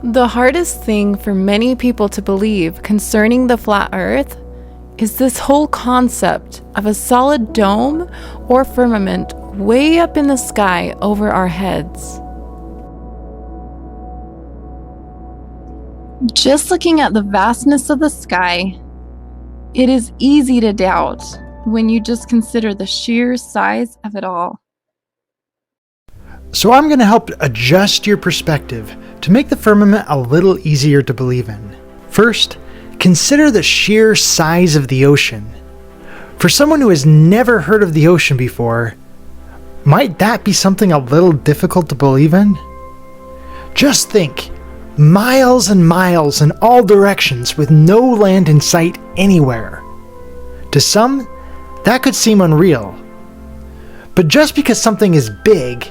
The hardest thing for many people to believe concerning the flat Earth is this whole concept of a solid dome or firmament way up in the sky over our heads. Just looking at the vastness of the sky, it is easy to doubt when you just consider the sheer size of it all. So I'm going to help adjust your perspective to make the firmament a little easier to believe in. First, consider the sheer size of the ocean. For someone who has never heard of the ocean before, might that be something a little difficult to believe in? Just think, miles and miles in all directions with no land in sight anywhere. To some, that could seem unreal. But just because something is big,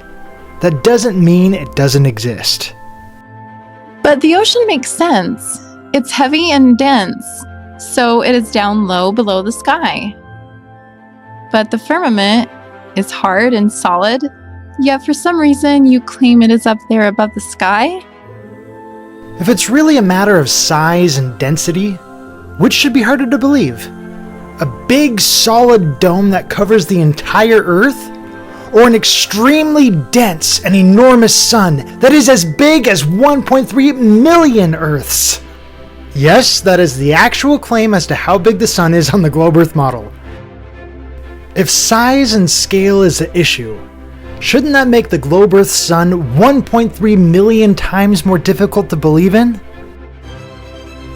that doesn't mean it doesn't exist. But the ocean makes sense. It's heavy and dense, so it is down low below the sky. But the firmament is hard and solid, yet for some reason you claim it is up there above the sky? If it's really a matter of size and density, which should be harder to believe? A big solid dome that covers the entire Earth? Or an extremely dense and enormous sun that is as big as 1.3 million Earths? Yes, that is the actual claim as to how big the sun is on the globe Earth model. If size and scale is the issue, shouldn't that make the globe Earth sun 1.3 million times more difficult to believe in?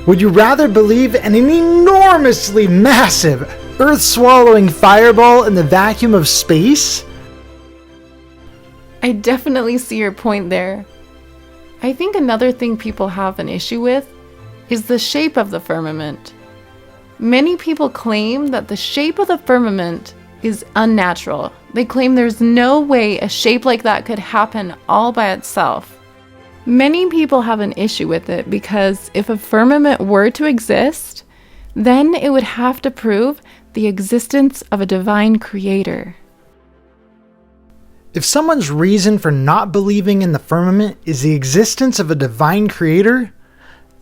Would you rather believe in an enormously massive, Earth-swallowing fireball in the vacuum of space? I definitely see your point there. I think another thing people have an issue with is the shape of the firmament. Many people claim that the shape of the firmament is unnatural. They claim there's no way a shape like that could happen all by itself. Many people have an issue with it because if a firmament were to exist, then it would have to prove the existence of a divine creator. If someone's reason for not believing in the firmament is the existence of a divine creator,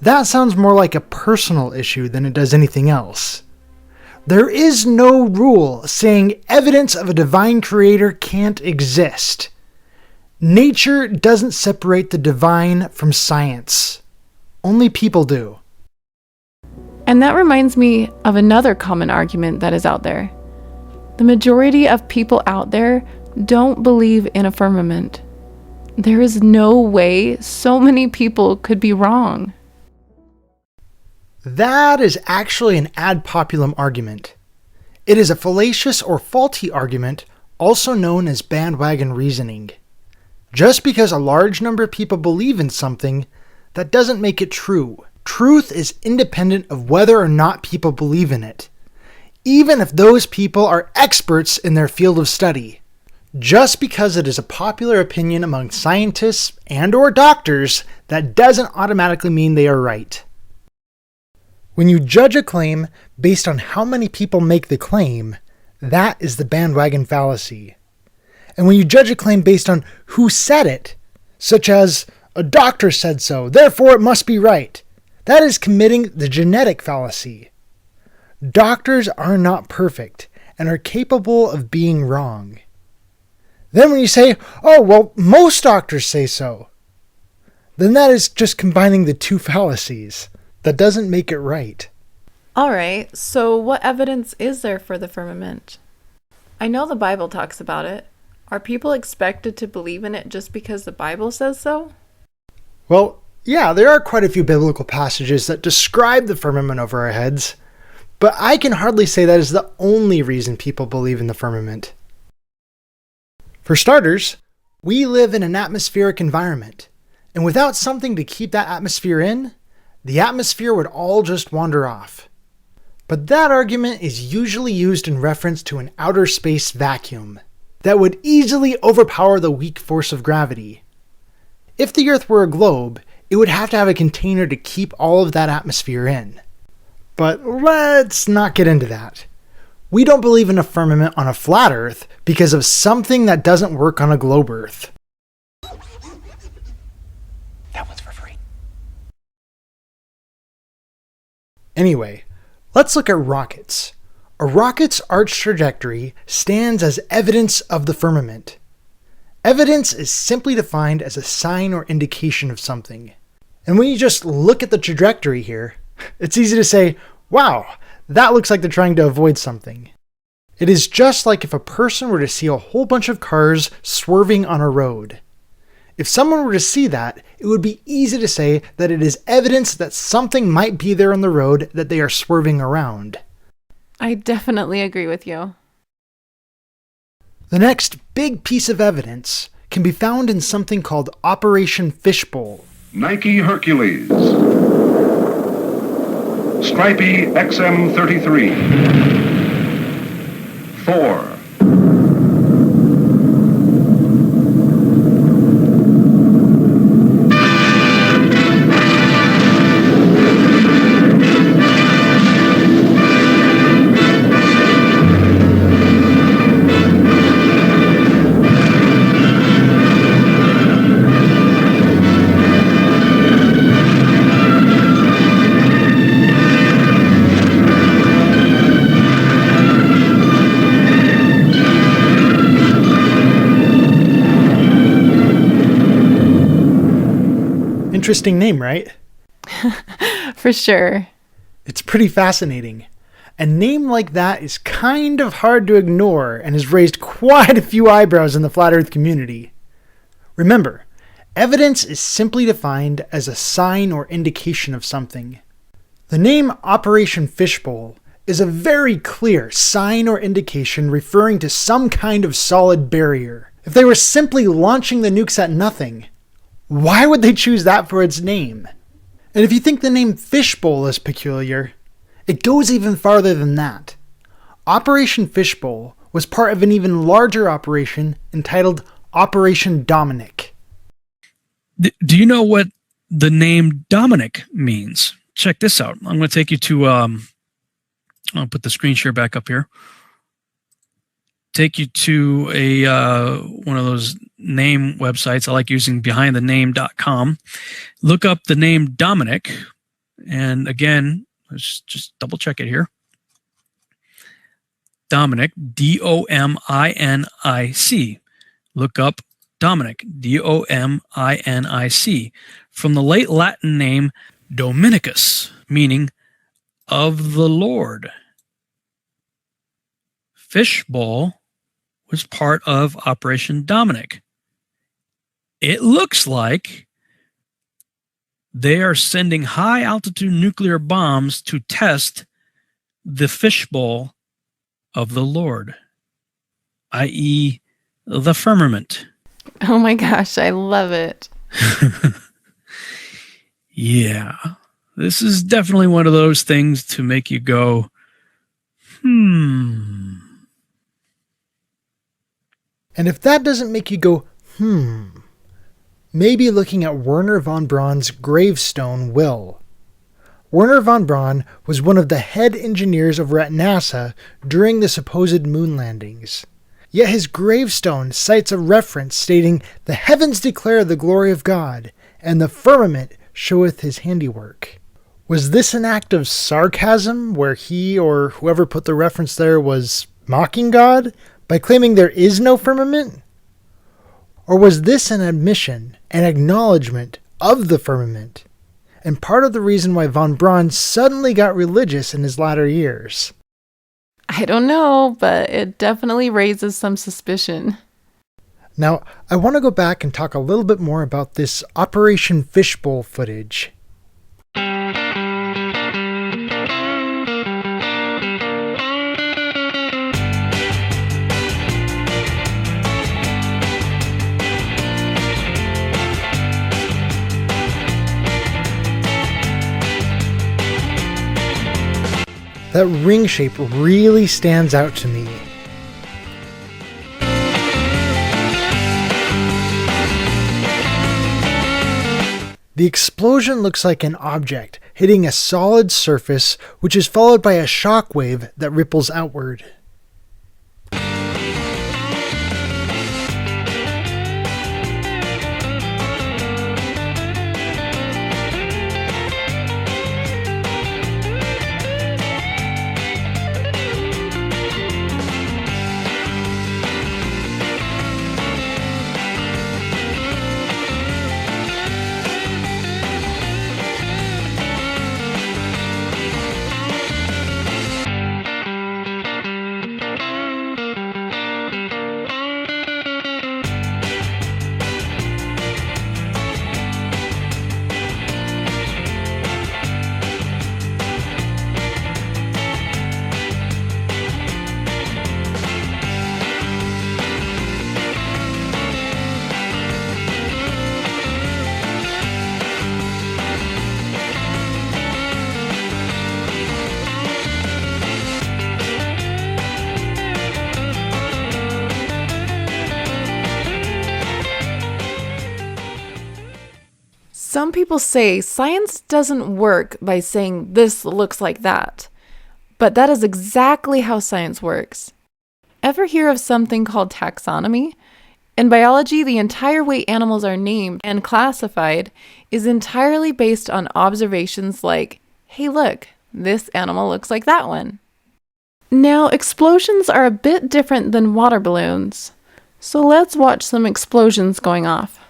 that sounds more like a personal issue than it does anything else. There is no rule saying evidence of a divine creator can't exist. Nature doesn't separate the divine from science. Only people do. And that reminds me of another common argument that is out there. The majority of people out there don't believe in a firmament. There is no way so many people could be wrong. That is actually an ad populum argument. It is a fallacious or faulty argument, also known as bandwagon reasoning. Just because a large number of people believe in something, that doesn't make it true. Truth is independent of whether or not people believe in it, even if those people are experts in their field of study. Just because it is a popular opinion among scientists and/or doctors, that doesn't automatically mean they are right. When you judge a claim based on how many people make the claim, that is the bandwagon fallacy. And when you judge a claim based on who said it, such as, a doctor said so, therefore it must be right, that is committing the genetic fallacy. Doctors are not perfect and are capable of being wrong. Then when you say, oh, well, most doctors say so, then that is just combining the two fallacies. That doesn't make it right. Alright, so what evidence is there for the firmament? I know the Bible talks about it. Are people expected to believe in it just because the Bible says so? Well, yeah, there are quite a few biblical passages that describe the firmament over our heads, but I can hardly say that is the only reason people believe in the firmament. For starters, we live in an atmospheric environment, and without something to keep that atmosphere in, the atmosphere would all just wander off. But that argument is usually used in reference to an outer space vacuum that would easily overpower the weak force of gravity. If the Earth were a globe, it would have to have a container to keep all of that atmosphere in. But let's not get into that. We don't believe in a firmament on a flat Earth because of something that doesn't work on a globe Earth. That one's for free. Anyway, let's look at rockets. A rocket's arch trajectory stands as evidence of the firmament. Evidence is simply defined as a sign or indication of something. And when you just look at the trajectory here, it's easy to say, wow, that looks like they're trying to avoid something. It is just like if a person were to see a whole bunch of cars swerving on a road. If someone were to see that, it would be easy to say that it is evidence that something might be there on the road that they are swerving around. I definitely agree with you. The next big piece of evidence can be found in something called Operation Fishbowl. Nike Hercules. Stripey XM33. 4. Interesting name, right? For sure. It's pretty fascinating. A name like that is kind of hard to ignore and has raised quite a few eyebrows in the flat earth community. Remember, evidence is simply defined as a sign or indication of something. The name Operation Fishbowl is a very clear sign or indication referring to some kind of solid barrier. If they were simply launching the nukes at nothing, why would they choose that for its name? And if you think the name Fishbowl is peculiar, it goes even farther than that. Operation Fishbowl was part of an even larger operation entitled Operation Dominic. Do you know what the name Dominic means? Check this out. I'm going to take you to, I'll put the screen share back up here. Take you to a one of those name websites. I like using behindthename.com. Look up the name Dominic. And again, let's just double check it here. Dominic, D-O-M-I-N-I-C. Look up Dominic, D-O-M-I-N-I-C. From the late Latin name Dominicus, meaning of the Lord. Fishbowl was part of Operation Dominic. It looks like they are sending high-altitude nuclear bombs to test the fishbowl of the Lord, i.e. the firmament. Oh my gosh, I love it. Yeah, this is definitely one of those things to make you go, And if that doesn't make you go, maybe looking at Wernher von Braun's gravestone will. Wernher von Braun was one of the head engineers over at NASA during the supposed moon landings. Yet his gravestone cites a reference stating, "The heavens declare the glory of God, and the firmament showeth his handiwork." Was this an act of sarcasm where he or whoever put the reference there was mocking God by claiming there is no firmament? Or was this an admission, an acknowledgement of the firmament, and part of the reason why von Braun suddenly got religious in his latter years? I don't know, but it definitely raises some suspicion. Now, I want to go back and talk a little bit more about this Operation Fishbowl footage. That ring shape really stands out to me. The explosion looks like an object hitting a solid surface, which is followed by a shock wave that ripples outward. Some people say science doesn't work by saying this looks like that, but that is exactly how science works. Ever hear of something called taxonomy? In biology, the entire way animals are named and classified is entirely based on observations like, hey look, this animal looks like that one. Now, explosions are a bit different than water balloons, so let's watch some explosions going off.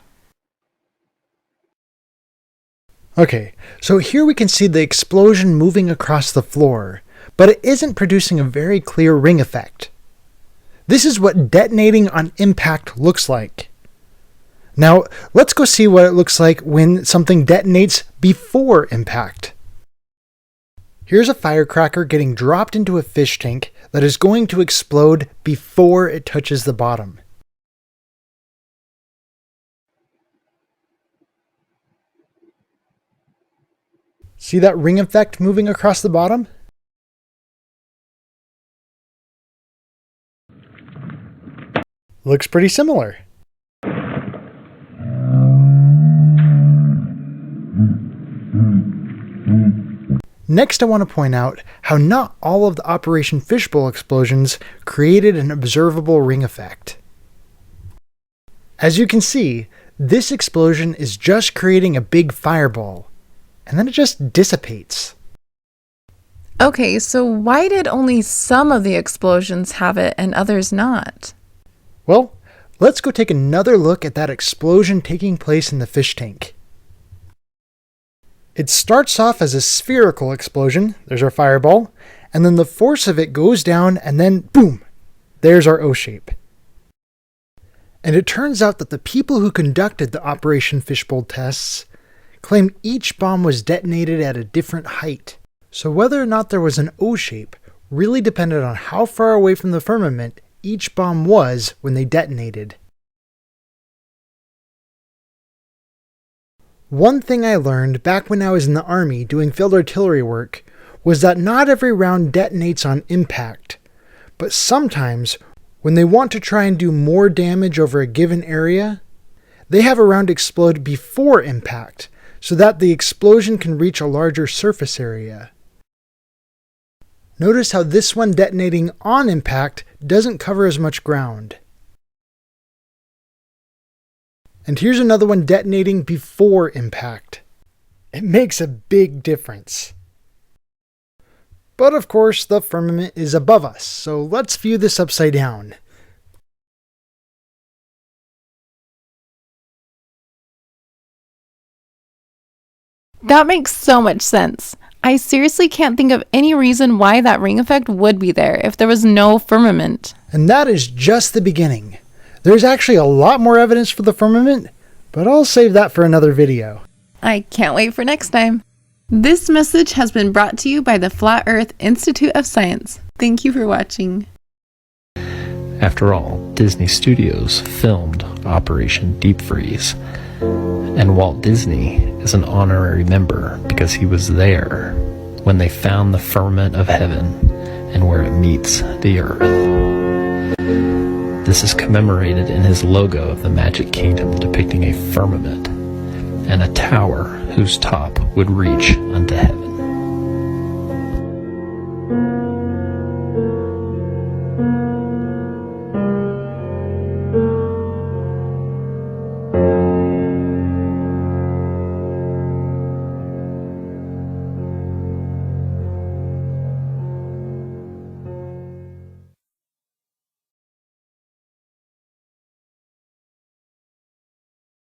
Okay, so here we can see the explosion moving across the floor, but it isn't producing a very clear ring effect. This is what detonating on impact looks like. Now, let's go see what it looks like when something detonates before impact. Here's a firecracker getting dropped into a fish tank that is going to explode before it touches the bottom. See that ring effect moving across the bottom? Looks pretty similar. Next, I want to point out how not all of the Operation Fishbowl explosions created an observable ring effect. As you can see, this explosion is just creating a big fireball, and then it just dissipates. Okay, so why did only some of the explosions have it and others not? Well, let's go take another look at that explosion taking place in the fish tank. It starts off as a spherical explosion, there's our fireball, and then the force of it goes down and then boom, there's our O-shape. And it turns out that the people who conducted the Operation Fishbowl tests claim each bomb was detonated at a different height. So whether or not there was an O-shape really depended on how far away from the firmament each bomb was when they detonated. One thing I learned back when I was in the Army doing field artillery work was that not every round detonates on impact, but sometimes when they want to try and do more damage over a given area, they have a round explode before impact so that the explosion can reach a larger surface area. Notice how this one detonating on impact doesn't cover as much ground. And here's another one detonating before impact. It makes a big difference. But of course, the firmament is above us, so let's view this upside down. That makes so much sense. I seriously can't think of any reason why that ring effect would be there if there was no firmament. And that is just the beginning. There's actually a lot more evidence for the firmament, but I'll save that for another video. I can't wait for next time. This message has been brought to you by the Flat Earth Institute of Science. Thank you for watching. After all, Disney Studios filmed Operation Deep Freeze, and Walt Disney is an honorary member because he was there when they found the firmament of heaven and where it meets the earth. This is commemorated in his logo of the Magic Kingdom, depicting a firmament and a tower whose top would reach unto heaven.